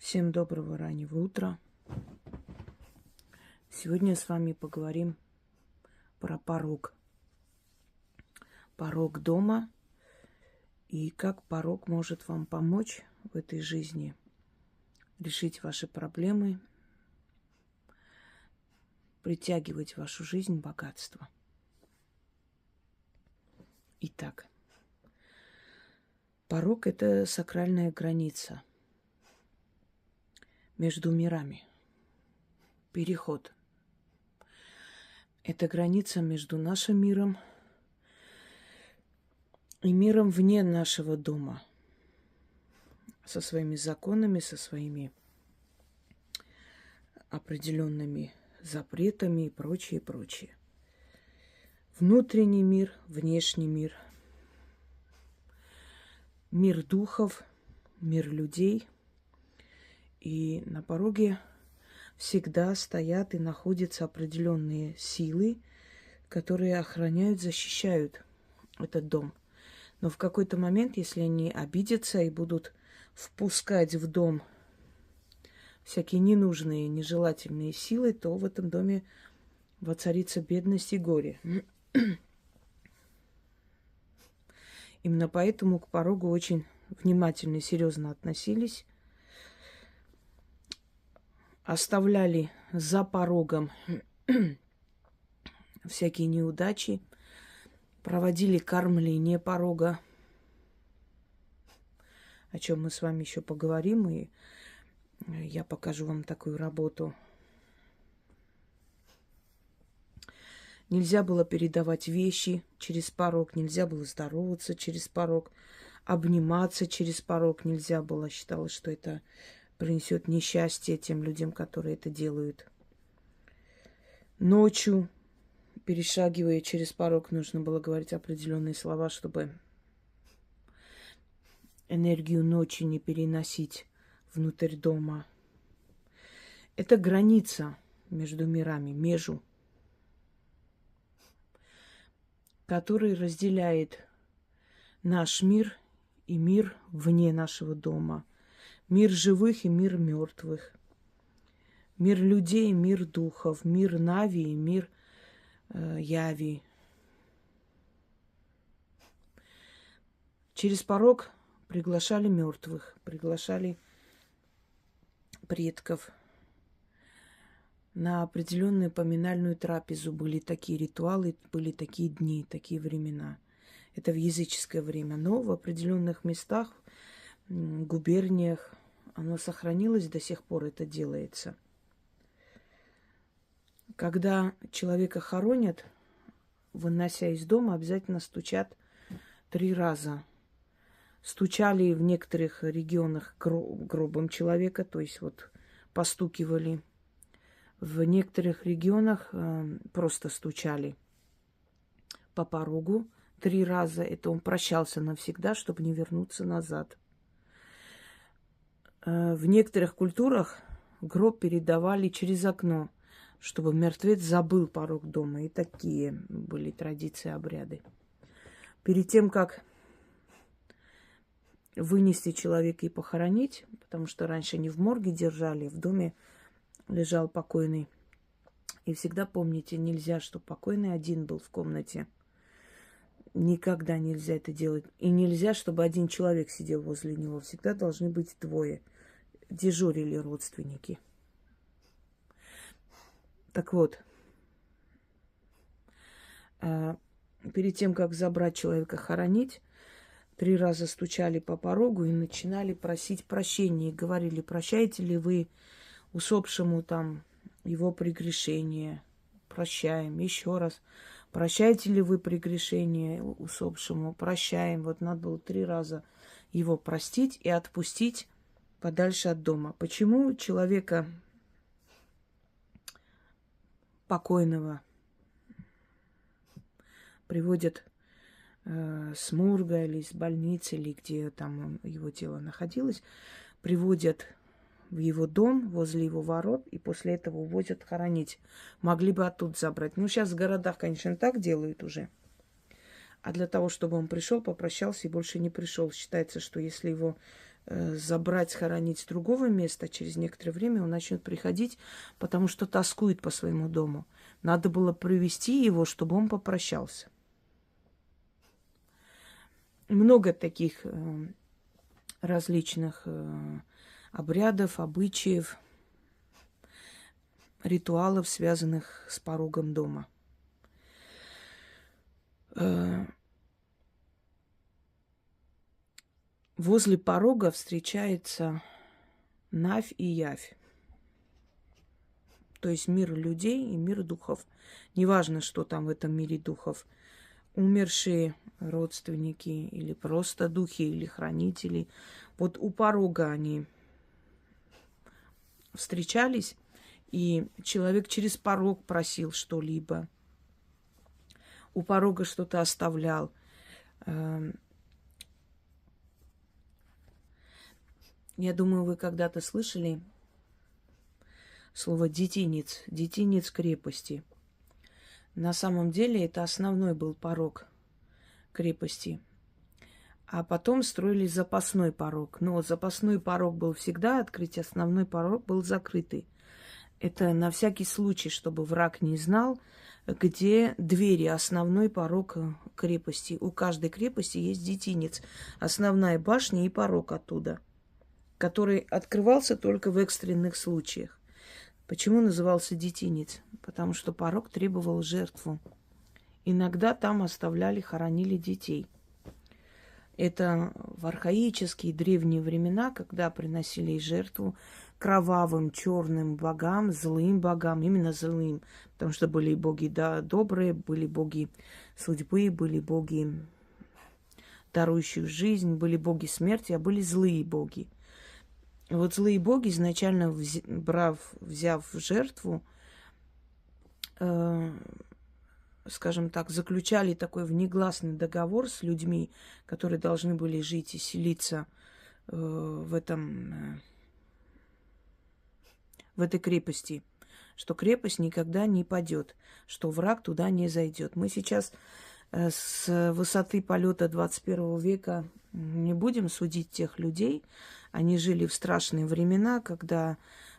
Всем доброго раннего утра. Сегодня с вами поговорим про порог. Порог дома и как порог может вам помочь в этой жизни решить ваши проблемы, притягивать в вашу жизнь богатство. Итак, порог – это сакральная граница между мирами, переход. Это граница между нашим миром и миром вне нашего дома, со своими законами, со своими определенными запретами и прочее, прочее. Внутренний мир, внешний мир, мир духов, мир людей. И на пороге всегда стоят и находятся определенные силы, которые охраняют, защищают этот дом. Но в какой-то момент, если они обидятся и будут впускать в дом всякие ненужные, нежелательные силы, то в этом доме воцарится бедность и горе. Именно поэтому к порогу очень внимательно и серьезно относились. Оставляли за порогом всякие неудачи, проводили кормление порога, о чем мы с вами еще поговорим, и я покажу вам такую работу. Нельзя было передавать вещи через порог, нельзя было здороваться через порог, обниматься через порог нельзя было. Считалось, что это принесет несчастье тем людям, которые это делают. Ночью, перешагивая через порог, нужно было говорить определенные слова, чтобы энергию ночи не переносить внутрь дома. Это граница между мирами, межу, который разделяет наш мир и мир вне нашего дома. Мир живых и мир мертвых. Мир людей и мир духов. Мир Нави и мир Яви. Через порог приглашали мертвых, приглашали предков. На определенную поминальную трапезу были такие ритуалы, были такие дни, такие времена. Это в языческое время. Но в определенных местах, губерниях, оно сохранилось, до сих пор это делается. Когда человека хоронят, вынося из дома, обязательно стучат 3 раза. Стучали в некоторых регионах гробом человека, то есть вот постукивали. В некоторых регионах просто стучали по порогу 3 раза. Это он прощался навсегда, чтобы не вернуться назад. В некоторых культурах гроб передавали через окно, чтобы мертвец забыл порог дома. И такие были традиции, обряды. Перед тем, как вынести человека и похоронить, потому что раньше не в морге держали, в доме лежал покойный. И всегда помните, нельзя, чтобы покойный один был в комнате. Никогда нельзя это делать. И нельзя, чтобы один человек сидел возле него. Всегда должны быть 2. Дежурили родственники. Так вот, перед тем, как забрать человека хоронить, 3 раза стучали по порогу и начинали просить прощения. И говорили, прощаете ли вы усопшему там его прегрешение? Прощаем. Еще раз. Прощаете ли вы прегрешение усопшему? Прощаем. Вот надо было 3 раза его простить и отпустить подальше от дома. Почему человека покойного приводят с морга или с больницы, или где там его тело находилось, приводят в его дом, возле его ворот, и после этого увозят хоронить. Могли бы оттуда забрать. Ну, сейчас в городах, конечно, так делают уже. А для того, чтобы он пришел, попрощался и больше не пришел. Считается, что если его забрать, схоронить с другого места, через некоторое время он начнет приходить, потому что тоскует по своему дому. Надо было привести его, чтобы он попрощался. Много таких различных обрядов, обычаев, ритуалов, связанных с порогом дома. Возле порога встречается Навь и Явь. То есть мир людей и мир духов. Неважно, что там в этом мире духов. Умершие родственники или просто духи или хранители. Вот у порога они встречались, и человек через порог просил что-либо. У порога что-то оставлял. Я думаю, вы когда-то слышали слово «детинец», «детинец крепости». На самом деле это основной был порог крепости. А потом строили запасной порог. Но запасной порог был всегда открыт, основной порог был закрытый. Это на всякий случай, чтобы враг не знал, где двери, основной порог крепости. У каждой крепости есть детинец, основная башня и порог оттуда, который открывался только в экстренных случаях. Почему назывался детинец? Потому что порог требовал жертву. Иногда там оставляли, хоронили детей. Это в архаические древние времена, когда приносили жертву кровавым, черным богам, злым богам, именно злым, потому что были боги добрые, были боги судьбы, были боги, дарующие жизнь, были боги смерти, а были злые боги. И вот злые боги, изначально взяв в жертву, скажем так, заключали такой внегласный договор с людьми, которые должны были жить и селиться в этой крепости, что крепость никогда не падет, что враг туда не зайдет. Мы сейчас с высоты полета 21 века не будем судить тех людей. Они жили в страшные времена, когда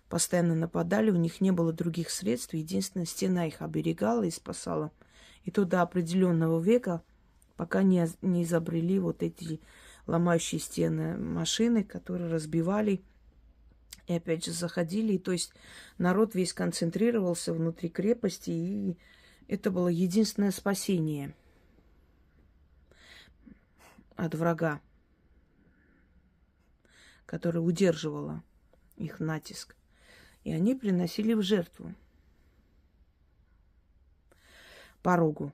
постоянно нападали, у них не было других средств. Единственная стена их оберегала и спасала. И то до определенного века, пока не изобрели вот эти ломающие стены машины, которые разбивали и опять же заходили. И, то есть народ весь концентрировался внутри крепости, и это было единственное спасение от врага, которое удерживало их натиск. И они приносили в жертву порогу.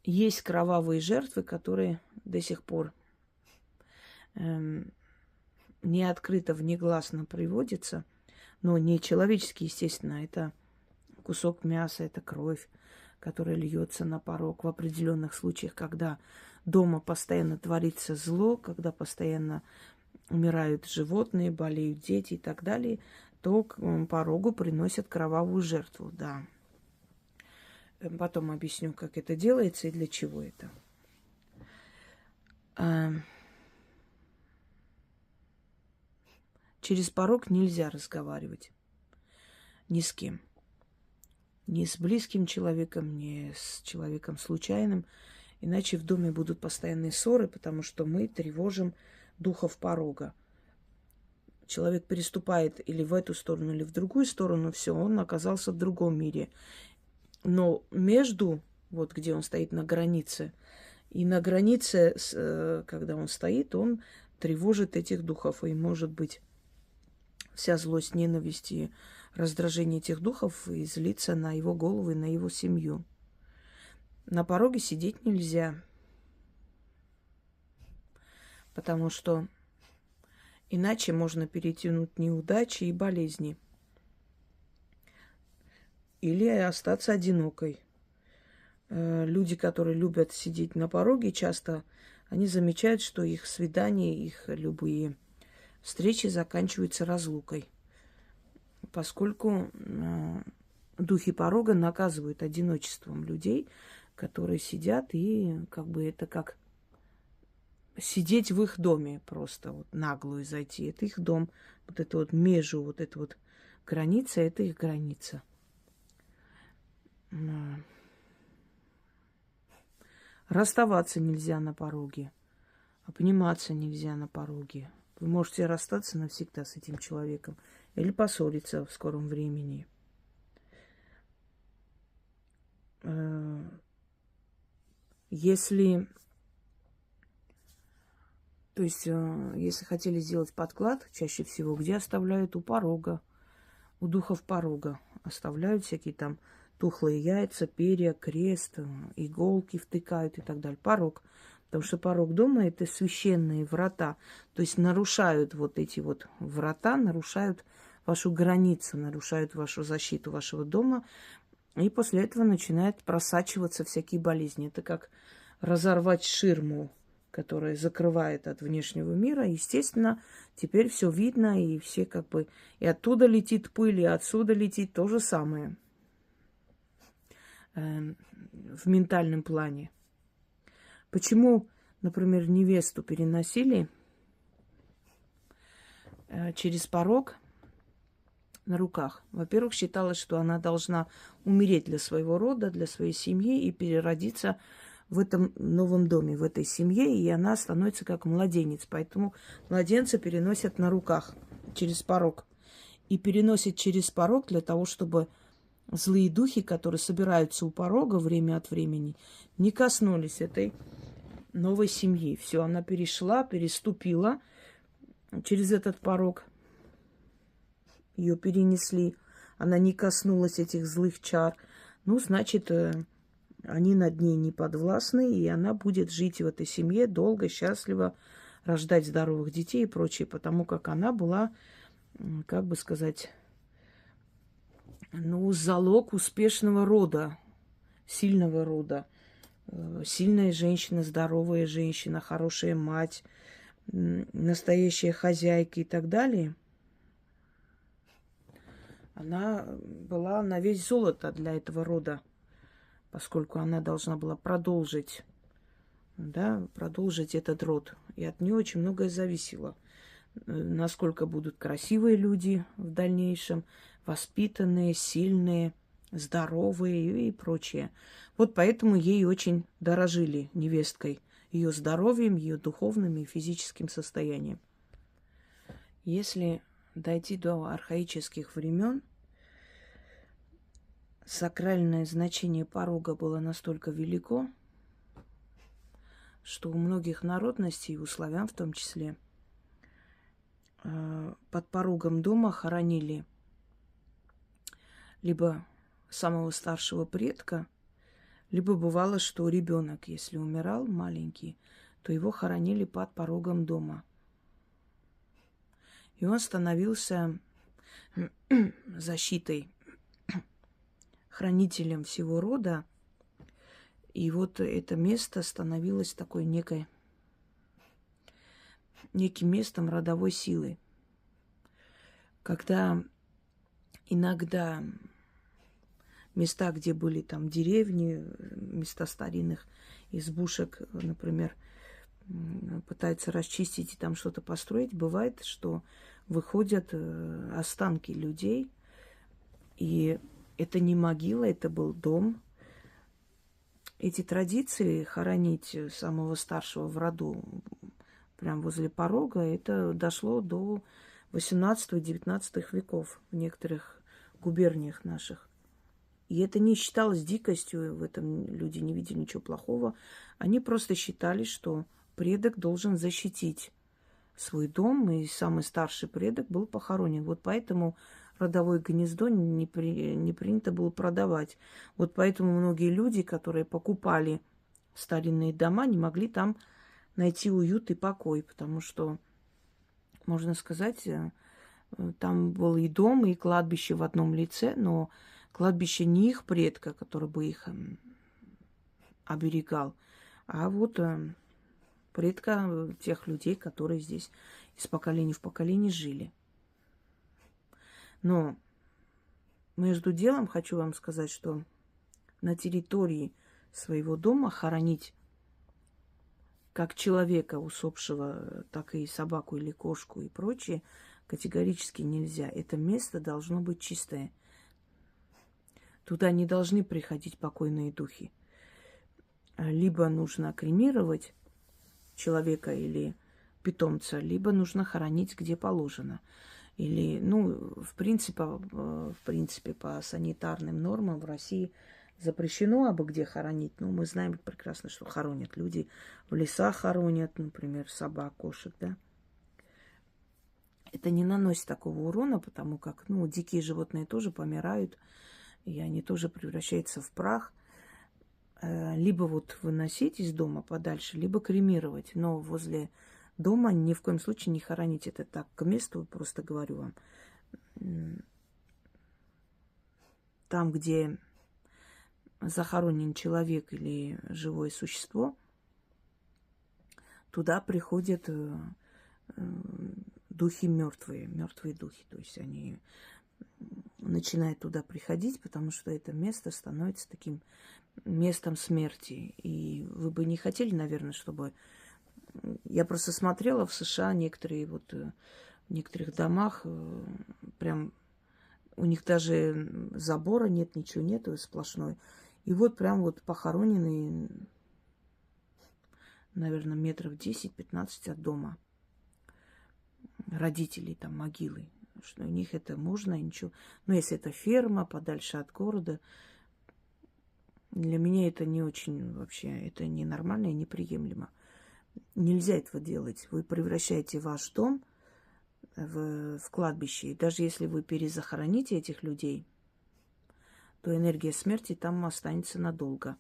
Есть кровавые жертвы, которые до сих пор не открыто, внегласно приводятся, но не человеческие, естественно, это кусок мяса, это кровь, которая льется на порог в определенных случаях, когда дома постоянно творится зло, когда постоянно умирают животные, болеют дети и так далее, то к порогу приносят кровавую жертву, да. Потом объясню, как это делается и для чего это. Через порог нельзя разговаривать ни с кем. Ни с близким человеком, ни с человеком случайным. Иначе в доме будут постоянные ссоры, потому что мы тревожим духов порога. Человек переступает или в эту сторону, или в другую сторону, все, он оказался в другом мире. Но между, вот где он стоит на границе, и на границе, когда он стоит, он тревожит этих духов. И, может быть, вся злость, ненависть и раздражение этих духов излиться на его голову и на его семью. На пороге сидеть нельзя, потому что иначе можно перетянуть неудачи и болезни. Или остаться одинокой. Люди, которые любят сидеть на пороге, часто они замечают, что их свидания, их любые встречи заканчиваются разлукой, поскольку духи порога наказывают одиночеством людей, которые сидят, и как бы это как сидеть в их доме просто, вот наглую зайти. Это их дом. Вот это вот межу, вот эта вот граница, это их граница. Расставаться нельзя на пороге. Обниматься нельзя на пороге. Вы можете расстаться навсегда с этим человеком или поссориться в скором времени. Если, то есть, если хотели сделать подклад, чаще всего где оставляют? У порога, у духов порога. Оставляют всякие там тухлые яйца, перья, крест, иголки втыкают и так далее. Порог. Потому что порог дома – это священные врата. То есть нарушают вот эти вот врата, нарушают вашу границу, нарушают вашу защиту вашего дома. И после этого начинают просачиваться всякие болезни. Это как разорвать ширму, которая закрывает от внешнего мира. Естественно, теперь все видно, и все как бы... И оттуда летит пыль, и отсюда летит то же самое в ментальном плане. Почему, например, невесту переносили через порог на руках? Во-первых, считалось, что она должна умереть для своего рода, для своей семьи и переродиться в этом новом доме, в этой семье, и она становится как младенец. Поэтому младенца переносят на руках через порог. И переносят через порог для того, чтобы злые духи, которые собираются у порога время от времени, не коснулись этой новой семьи. Все, она переступила через этот порог. Ее перенесли. Она не коснулась этих злых чар. Ну, значит, они над ней не подвластны, и она будет жить в этой семье долго, счастливо, рождать здоровых детей и прочее, потому как она была, как бы сказать, ну, залог успешного рода, сильного рода. Сильная женщина, здоровая женщина, хорошая мать, настоящая хозяйка и так далее. Она была на весь золото для этого рода, поскольку она должна была продолжить, да, продолжить этот род. И от нее очень многое зависело. Насколько будут красивые люди в дальнейшем, воспитанные, сильные, здоровые и прочее. Вот поэтому ей очень дорожили невесткой, ее здоровьем, ее духовным и физическим состоянием. Если дойти до архаических времен, сакральное значение порога было настолько велико, что у многих народностей, у славян в том числе, под порогом дома хоронили либо самого старшего предка, либо бывало, что ребенок, если умирал маленький, то его хоронили под порогом дома. И он становился защитой, хранителем всего рода. И вот это место становилось такой неким местом родовой силы. Когда иногда места, где были там деревни, места старинных избушек, например, пытаются расчистить и там что-то построить, бывает, что выходят останки людей, и это не могила, это был дом. Эти традиции хоронить самого старшего в роду прямо возле порога, это дошло до 18-19 веков в некоторых губерниях наших. И это не считалось дикостью, в этом люди не видели ничего плохого. Они просто считали, что предок должен защитить свой дом, и самый старший предок был похоронен. Вот поэтому родовое гнездо не принято было продавать. Вот поэтому многие люди, которые покупали старинные дома, не могли там найти уют и покой, потому что, можно сказать, там был и дом, и кладбище в одном лице, но кладбище не их предка, который бы их оберегал, а вот предка тех людей, которые здесь из поколения в поколение жили. Но между делом хочу вам сказать, что на территории своего дома хоронить как человека усопшего, так и собаку или кошку и прочее, категорически нельзя. Это место должно быть чистое. Туда не должны приходить покойные духи. Либо нужно кремировать человека или питомца, либо нужно хоронить где положено. Или, ну, в принципе, по санитарным нормам в России запрещено абы где хоронить. Ну, мы знаем прекрасно, что хоронят люди. В лесах хоронят, например, собак, кошек, да. Это не наносит такого урона, потому как, ну, дикие животные тоже помирают, и они тоже превращаются в прах. Либо вот выносить из дома подальше, либо кремировать. Но возле дома ни в коем случае не хоронить. Это так, к месту, просто говорю вам. Там, где захоронен человек или живое существо, туда приходят духи мертвые духи. То есть они начинают туда приходить, потому что это место становится таким местом смерти. И вы бы не хотели, наверное, чтобы... Я просто смотрела в США некоторые вот в некоторых домах прям у них даже забора нет, ничего нету, сплошной. И вот прям вот похороненные, наверное, метров 10-15 от дома. Родителей там могилы. Что у них это можно, ничего. Но если это ферма, подальше от города, для меня это не очень вообще, это ненормально и неприемлемо. Нельзя этого делать. Вы превращаете ваш дом в кладбище. И даже если вы перезахороните этих людей, то энергия смерти там останется надолго.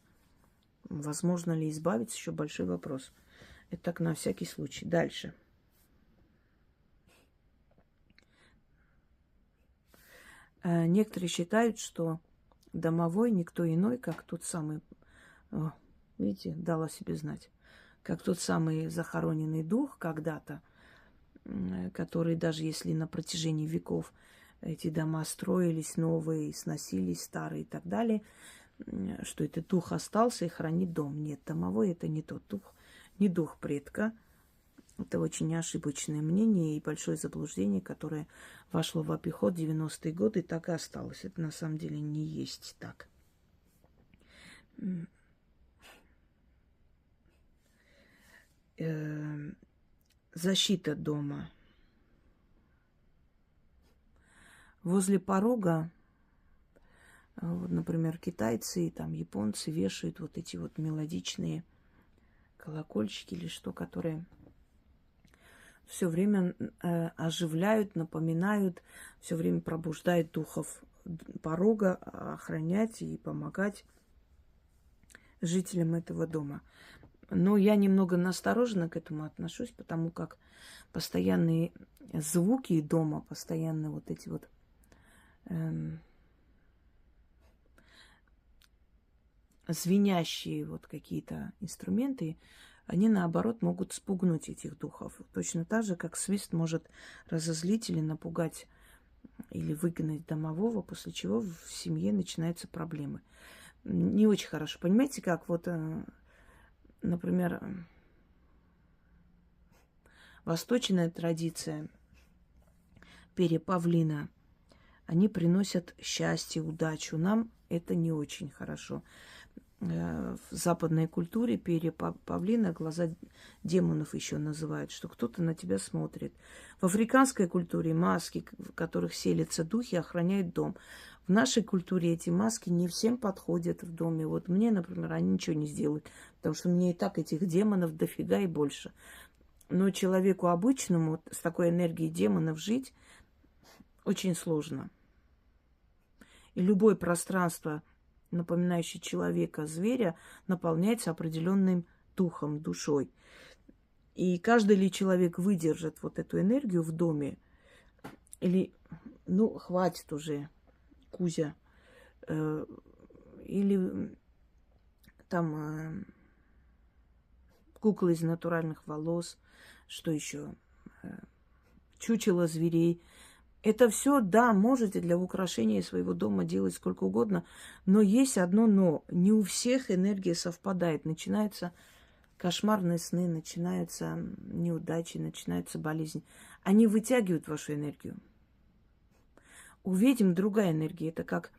Возможно ли избавиться, еще большой вопрос. Это так на всякий случай. Дальше. Некоторые считают, что домовой никто иной, как тот самый, видите, дал о себе знать, как тот самый захороненный дух когда-то, который даже если на протяжении веков эти дома строились новые, сносились старые и так далее, что этот дух остался и хранит дом. Нет, домовой это не тот дух, не дух предка. Это очень ошибочное мнение и большое заблуждение, которое вошло в обиход 90-е годы и так и осталось. Это на самом деле не есть так. Защита дома. Возле порога, вот, например, китайцы и там японцы вешают вот эти вот мелодичные колокольчики или что, которые все время оживляют, напоминают, все время пробуждают духов порога, охранять и помогать жителям этого дома. Но я немного настороженно к этому отношусь, потому как постоянные звуки дома, постоянно вот эти вот звенящие вот какие-то инструменты, они, наоборот, могут спугнуть этих духов. Точно так же, как свист может разозлить или напугать, или выгнать домового, после чего в семье начинаются проблемы. Не очень хорошо. Понимаете, как вот, например, восточная традиция перья павлина, они приносят счастье, удачу. Нам это не очень хорошо. В западной культуре перья павлина, глаза демонов еще называют, что кто-то на тебя смотрит. В африканской культуре маски, в которых селятся духи, охраняют дом. В нашей культуре эти маски не всем подходят в доме. Вот мне, например, они ничего не сделают, потому что мне и так этих демонов дофига и больше. Но человеку обычному с такой энергией демонов жить очень сложно. И любое пространство, напоминающее человека, зверя, наполняется определенным духом, душой. И каждый ли человек выдержит вот эту энергию в доме, или, ну, хватит уже, Кузя, или там куклы из натуральных волос, что еще, чучело зверей. Это все, да, можете для украшения своего дома делать сколько угодно, но есть одно но. Не у всех энергия совпадает. Начинаются кошмарные сны, начинаются неудачи, начинаются болезни. Они вытягивают вашу энергию. У ведьм другая энергия. Это как,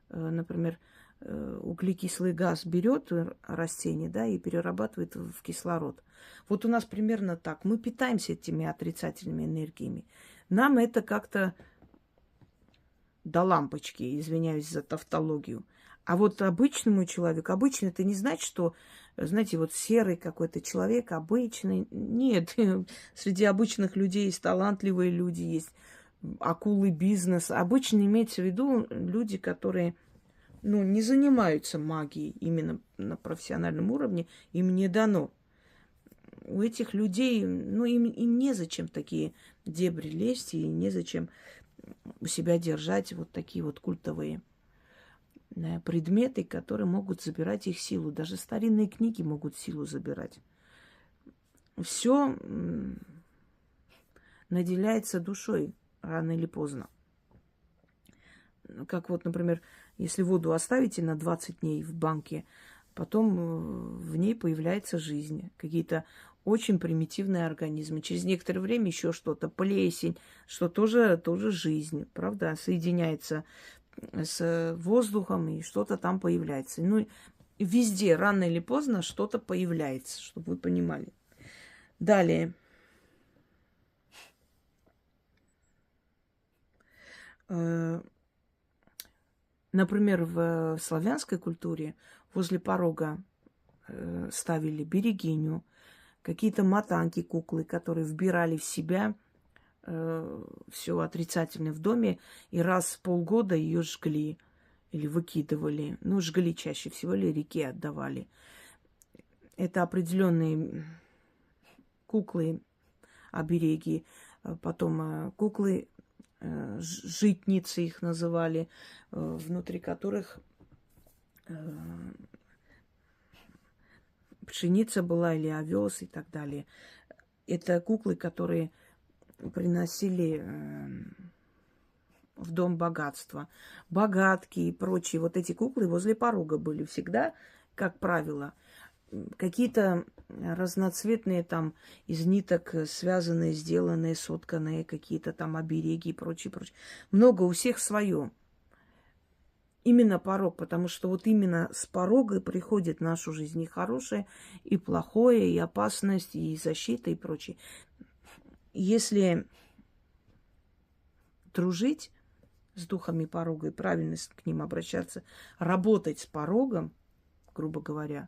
например, углекислый газ берет растение, да, и перерабатывает в кислород. Вот у нас примерно так. Мы питаемся этими отрицательными энергиями. Нам это как-то до лампочки, извиняюсь за тавтологию. А вот обычному человеку, обычно это не значит, что, знаете, вот серый какой-то человек, обычный. Нет, среди обычных людей есть талантливые люди, есть акулы бизнес. Обычно имеется в виду люди, которые, ну, не занимаются магией именно на профессиональном уровне, им не дано. У этих людей, ну, им незачем такие дебри лезть, и незачем у себя держать вот такие вот культовые предметы, которые могут забирать их силу. Даже старинные книги могут силу забирать. Все наделяется душой рано или поздно. Как вот, например, если воду оставите на 20 дней в банке, потом в ней появляется жизнь. Какие-то очень примитивные организмы. Через некоторое время еще что-то, плесень, что тоже жизнь, правда, соединяется с воздухом, и что-то там появляется. Ну, везде, рано или поздно, что-то появляется, чтобы вы понимали. Далее. Например, в славянской культуре возле порога ставили берегиню, какие-то матанки, куклы, которые вбирали в себя все отрицательное в доме, и раз в полгода ее жгли или выкидывали. Ну, жгли чаще всего, или реке отдавали. Это определенные куклы, обереги, потом куклы, житницы их называли, внутри которых пшеница была или овес и так далее. Это куклы, которые приносили в дом богатство. Богатки и прочие. Вот эти куклы возле порога были всегда, как правило. Какие-то разноцветные там из ниток связанные, сделанные, сотканные, какие-то там обереги и прочее, прочее. Много, у всех свое. Именно порог, потому что вот именно с порога приходит в нашу жизнь и хорошее, и плохое, и опасность, и защита, и прочее. Если дружить с духами порога и правильно к ним обращаться, работать с порогом, грубо говоря,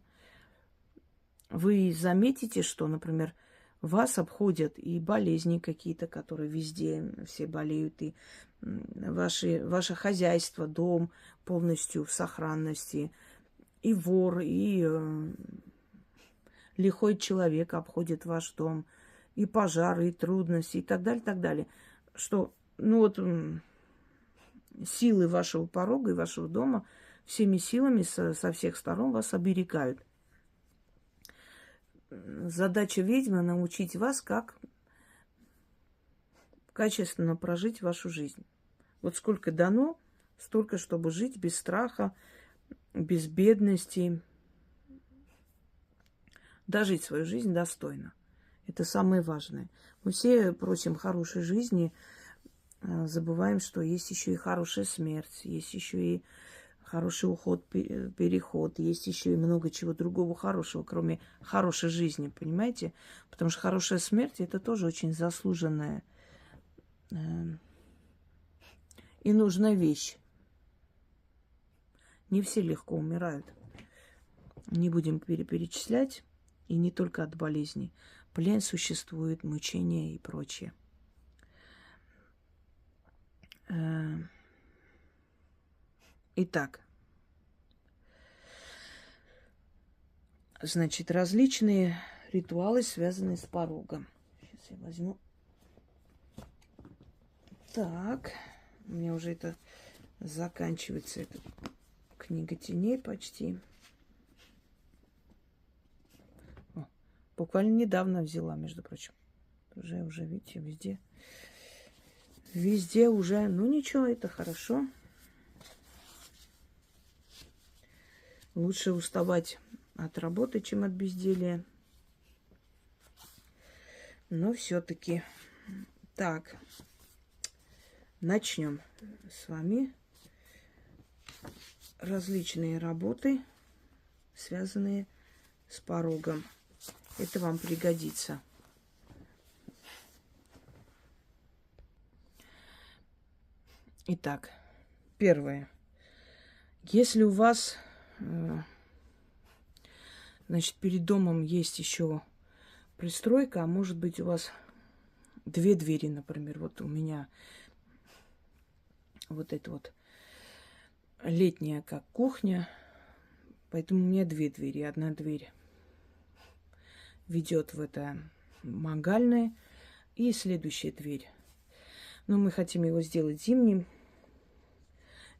вы заметите, что, например, вас обходят и болезни какие-то, которые везде все болеют, и ваше хозяйство, дом полностью в сохранности, и вор, и лихой человек обходит ваш дом, и пожары, и трудности, и так далее, так далее. Что, ну вот, силы вашего порога и вашего дома всеми силами со всех сторон вас оберегают. Задача ведьмы — научить вас, как качественно прожить вашу жизнь. Вот сколько дано, столько, чтобы жить без страха, без бедности, дожить свою жизнь достойно. Это самое важное. Мы все просим хорошей жизни, забываем, что есть еще и хорошая смерть, есть еще и хороший уход, переход, есть еще и много чего другого хорошего, кроме хорошей жизни, понимаете? Потому что хорошая смерть — это тоже очень заслуженная и нужная вещь. Не все легко умирают. Не будем перечислять, и не только от болезней. Плен существует, мучения и прочее. Итак, значит, различные ритуалы, связанные с порогом. Сейчас я возьму. Так, у меня уже это заканчивается, эта книга теней почти. Буквально недавно взяла, между прочим. Уже, видите, везде уже. Ну ничего, это хорошо. Лучше уставать от работы, чем от безделия. Но все-таки. Так, начнем с вами различные работы, связанные с порогом. Это вам пригодится. Итак, первое. Если у вас, значит, перед домом есть еще пристройка, а может быть у вас две двери, например. Вот у меня вот это вот летняя как кухня, поэтому у меня две двери. Одна дверь ведет в это мангальное, и следующая дверь. Но мы хотим его сделать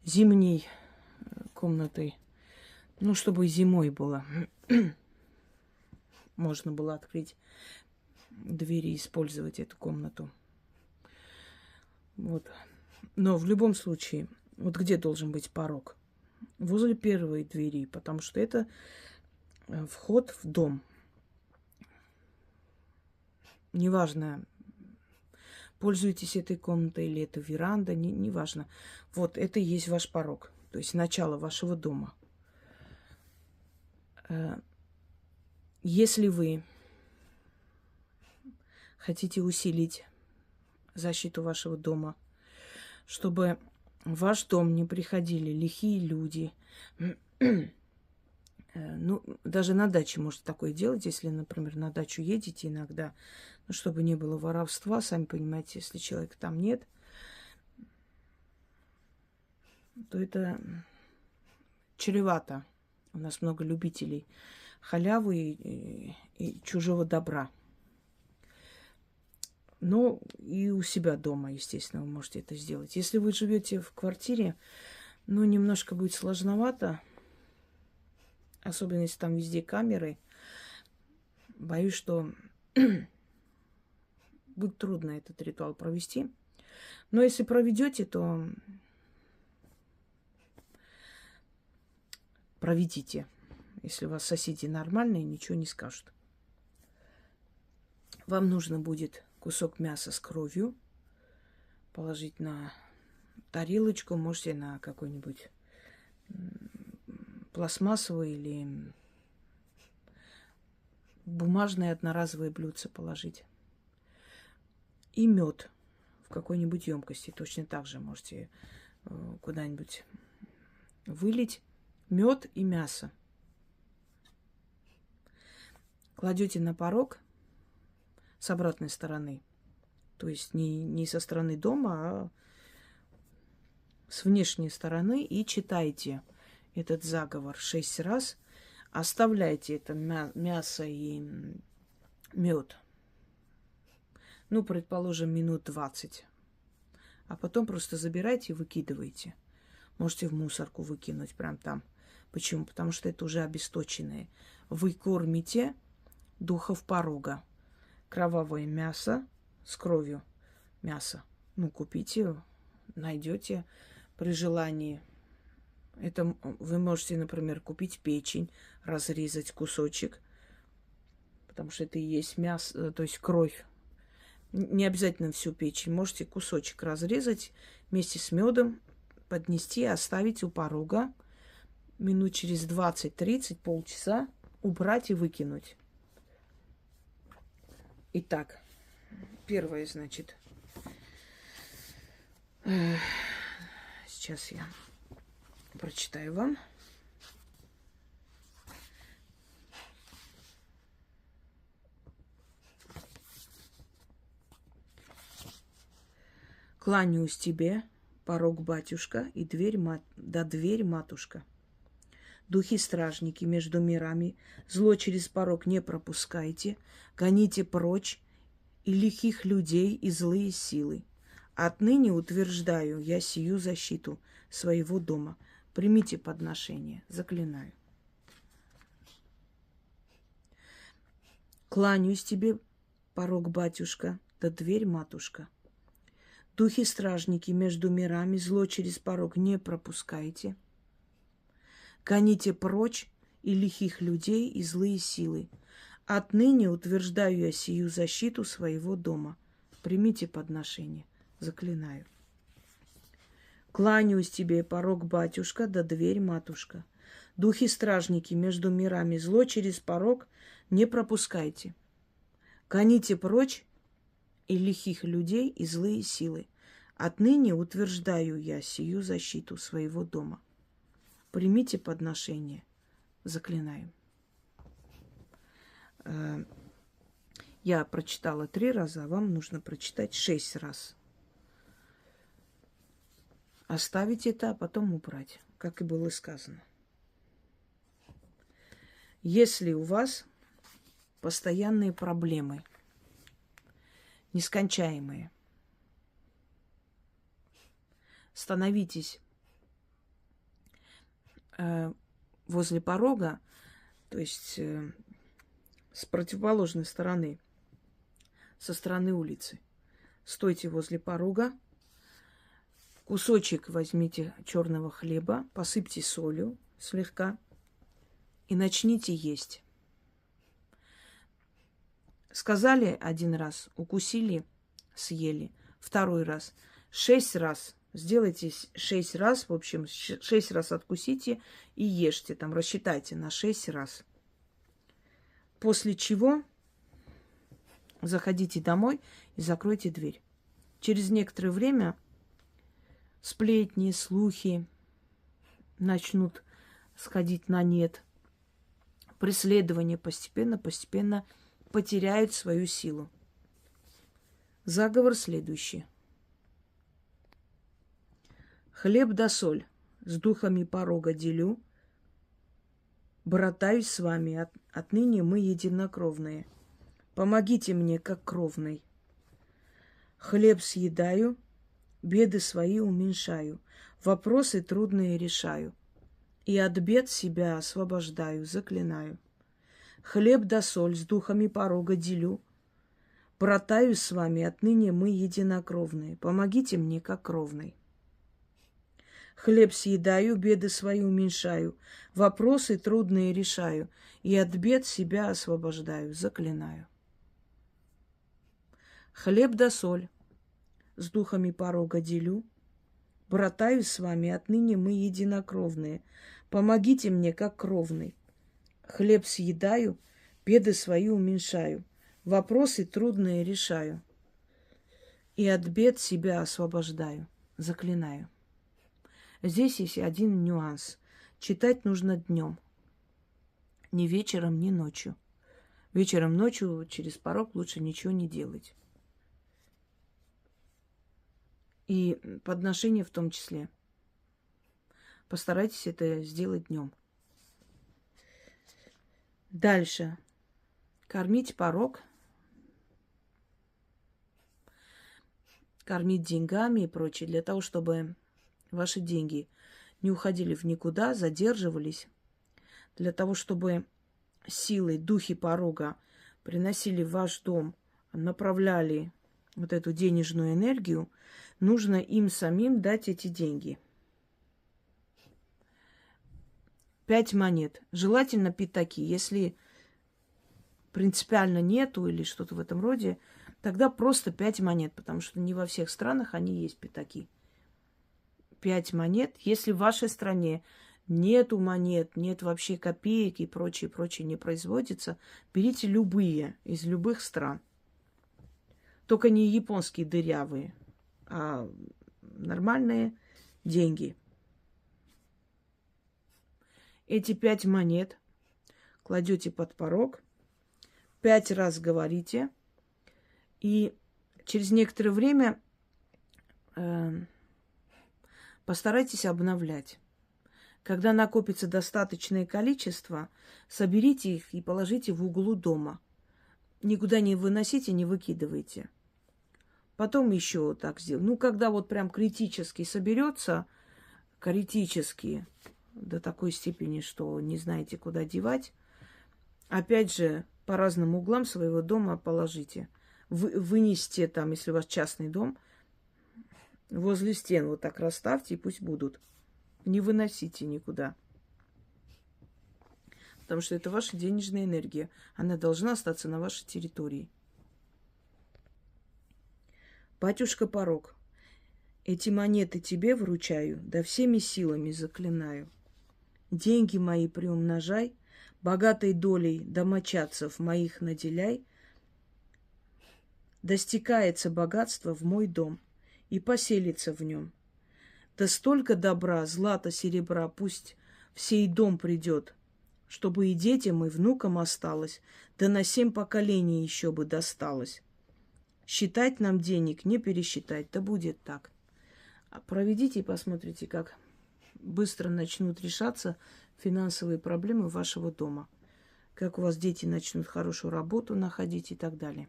зимней комнатой. Ну, чтобы зимой было. Можно было открыть двери и использовать эту комнату. Вот. Но в любом случае, вот где должен быть порог? Возле первой двери, потому что это вход в дом. Неважно, пользуетесь этой комнатой или это веранда, неважно. Вот это и есть ваш порог, то есть начало вашего дома. Если вы хотите усилить защиту вашего дома, чтобы в ваш дом не приходили лихие люди, ну, даже на даче можете такое делать, если, например, на дачу едете иногда, ну, чтобы не было воровства, сами понимаете, если человека там нет, то это чревато. У нас много любителей халявы и чужого добра. Ну, и у себя дома, естественно, вы можете это сделать. Если вы живете в квартире, ну, немножко будет сложновато, особенно если там везде камеры. Боюсь, что будет трудно этот ритуал провести. Но если проведете, то проведите. Если у вас соседи нормальные, ничего не скажут. Вам нужно будет кусок мяса с кровью положить на тарелочку, можете на какой-нибудь пластмассовый или бумажное одноразовое блюдце положить. И мед в какой-нибудь емкости. Точно так же можете куда-нибудь вылить мед и мясо. Кладете на порог с обратной стороны. То есть не со стороны дома, а с внешней стороны. И читайте этот заговор 6 раз. Оставляйте это мясо и мед. Ну, предположим, минут 20. А потом просто забирайте и выкидывайте. Можете в мусорку выкинуть прям там. Почему? Потому что это уже обесточенные. Вы кормите духов порога. Кровавое мясо с кровью мясо. Ну, купите, найдете при желании. Это вы можете, например, купить печень, разрезать кусочек, потому что это и есть мясо, то есть кровь. Не обязательно всю печень. Можете кусочек разрезать вместе с медом, поднести, оставить у порога минут через 20-30, полчаса, убрать и выкинуть. Итак, первое, значит, сейчас я прочитаю вам. Кланяюсь тебе, порог батюшка, и дверь матушка. Духи-стражники между мирами, зло через порог не пропускайте, гоните прочь и лихих людей, и злые силы. Отныне утверждаю я сию защиту своего дома. Примите подношение, заклинаю. Кланяюсь тебе, порог батюшка, да дверь матушка. Духи-стражники между мирами, зло через порог не пропускайте. Гоните прочь и лихих людей, и злые силы. Отныне утверждаю я сию защиту своего дома. Примите подношение. Заклинаю. Кланяюсь тебе, порог батюшка, да дверь матушка. Духи-стражники между мирами, зло через порог не пропускайте. Гоните прочь и лихих людей, и злые силы. Отныне утверждаю я сию защиту своего дома. Примите подношение. Заклинаю. Я прочитала 3 раза, а вам нужно прочитать 6 раз. Оставить это, а потом убрать, как и было сказано. Если у вас постоянные проблемы, нескончаемые, становитесь возле порога, то есть с противоположной стороны, со стороны улицы. Стойте возле порога, кусочек возьмите черного хлеба, посыпьте солью слегка и начните есть. Сказали 1 раз, укусили, съели. 2 раз, 6 раз. Сделайте 6 раз, в общем, 6 раз откусите и ешьте. Там рассчитайте на 6 раз. После чего заходите домой и закройте дверь. Через некоторое время сплетни, слухи начнут сходить на нет. Преследования постепенно потеряют свою силу. Заговор следующий. Хлеб да соль с духами порога делю, братаюсь с вами, отныне мы единокровные. Помогите мне, как кровный. Хлеб съедаю, беды свои уменьшаю, вопросы трудные решаю, и от бед себя освобождаю, заклинаю. Хлеб да соль с духами порога делю, братаюсь с вами, отныне мы единокровные. Помогите мне, как кровный. Хлеб съедаю, беды свои уменьшаю, вопросы трудные решаю, и от бед себя освобождаю, заклинаю. Хлеб да соль с духами порога делю, братаюсь с вами, отныне мы единокровные. Помогите мне, как кровный. Хлеб съедаю, беды свои уменьшаю, вопросы трудные решаю, и от бед себя освобождаю, заклинаю. Здесь есть один нюанс. Читать нужно днем. Ни вечером, ни ночью. Вечером, ночью через порог лучше ничего не делать. И подношение в том числе. Постарайтесь это сделать днем. Дальше. Кормить порог. Кормить деньгами и прочее. Для того, чтобы ваши деньги не уходили в никуда, задерживались. Для того, чтобы силы, духи порога приносили в ваш дом, направляли вот эту денежную энергию, нужно им самим дать эти деньги. 5 монет. Желательно пятаки. Если принципиально нету или что-то в этом роде, тогда просто 5 монет, потому что не во всех странах они есть пятаки. 5 монет. Если в вашей стране нету монет, нет вообще копеек и прочее не производится, берите любые из любых стран. Только не японские дырявые, а нормальные деньги. Эти 5 монет кладете под порог, 5 раз говорите, и через некоторое время постарайтесь обновлять. Когда накопится достаточное количество, соберите их и положите в углу дома. Никуда не выносите, не выкидывайте. Потом еще так сделать. Ну, когда вот прям критически соберется, критически до такой степени, что не знаете, куда девать, опять же, по разным углам своего дома положите. Вынесите там, если у вас частный дом, возле стен вот так расставьте, и пусть будут. Не выносите никуда. потому что это ваша денежная энергия. Она должна остаться на вашей территории. Батюшка Порок, эти монеты тебе вручаю, да всеми силами заклинаю. Деньги мои приумножай, богатой долей домочадцев моих наделяй. Достигается богатство в мой дом и поселится в нем. Да столько добра, злата, серебра, пусть в сей дом придет, чтобы и детям, и внукам осталось, да на 7 поколений еще бы досталось. Считать нам денег не пересчитать, да будет так. Проведите и посмотрите, как быстро начнут решаться финансовые проблемы вашего дома. Как у вас дети начнут хорошую работу находить и так далее.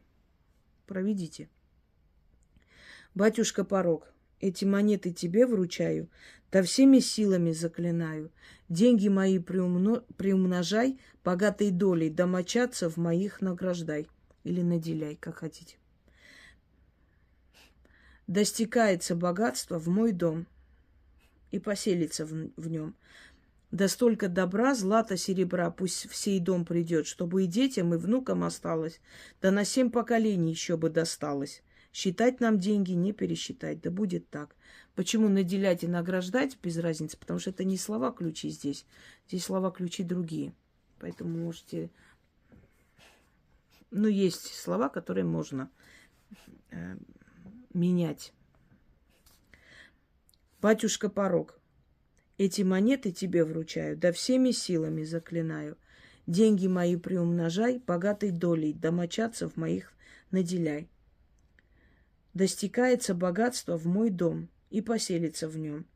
Проведите. Батюшка Порок, эти монеты тебе вручаю, да всеми силами заклинаю. Деньги мои приумножай, богатой долей домочадцев моих награждай. Или наделяй, как хотите. Достигается богатство в мой дом и поселится в нем. Да столько добра, злата, серебра, пусть в сей дом придет, чтобы и детям, и внукам осталось, да на 7 поколений еще бы досталось. Считать нам деньги не пересчитать, да будет так. Почему наделять и награждать, без разницы, потому что это не слова-ключи здесь. Здесь слова-ключи другие. Поэтому можете... Ну, есть слова, которые можно менять. Батюшка Порок, эти монеты тебе вручаю, да всеми силами заклинаю. Деньги мои приумножай, богатой долей домочадцев моих наделяй. Достигается богатство в мой дом и поселится в нем.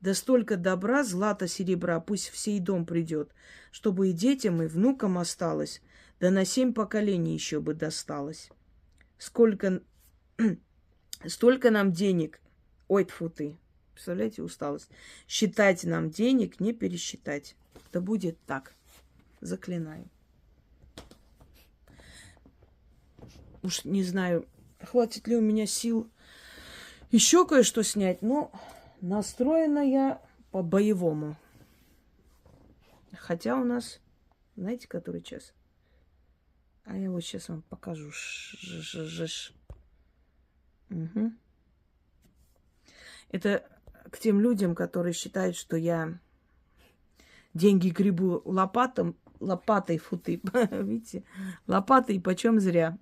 Да столько добра, злата, серебра, пусть в сей дом придет, чтобы и детям, и внукам осталось, да на 7 поколений еще бы досталось. Столько нам денег, ой, тьфу ты, представляете, усталость. Считать нам денег, не пересчитать. Да будет так. Заклинаю. Уж не знаю, хватит ли у меня сил еще кое-что снять, но настроена я по-боевому. Хотя у нас, знаете, который час? А я вот сейчас вам покажу. Угу. Это к тем людям, которые считают, что я деньги гребу лопатой, фу ты, видите, лопатой почем зря.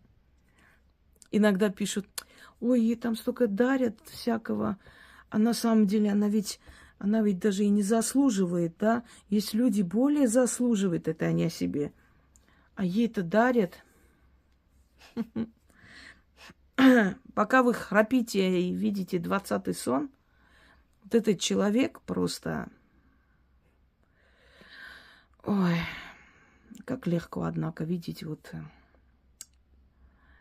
Иногда пишут, ой, ей там столько дарят всякого, а на самом деле она ведь даже и не заслуживает, да? Есть люди более заслуживают, это они о себе, а ей-то дарят. Пока вы храпите и видите 20-й сон, вот этот человек просто... Ой, как легко, однако, видеть, вот...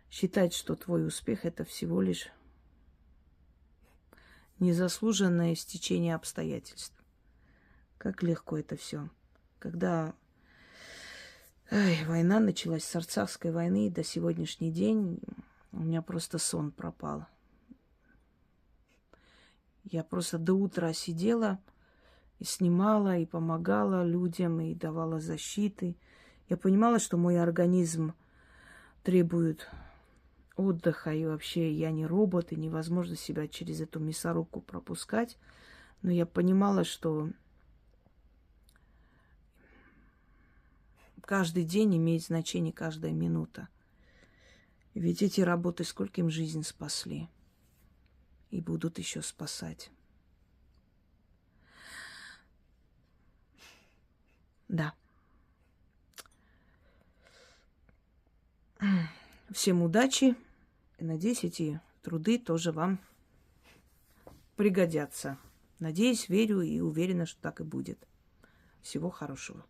Считать, что твой успех – это всего лишь незаслуженное стечение обстоятельств. Как легко это все. Когда война началась с Арцахской войны, до сегодняшний день у меня просто сон пропал. Я просто до утра сидела и снимала, и помогала людям, и давала защиты. Я понимала, что мой организм требует отдыха, и вообще я не робот, и невозможно себя через эту мясорубку пропускать. Но я понимала, что каждый день имеет значение, каждая минута. Ведь эти работы скольким жизнь спасли и будут еще спасать. Да. Всем удачи. И надеюсь, эти труды тоже вам пригодятся. Надеюсь, верю и уверена, что так и будет. Всего хорошего.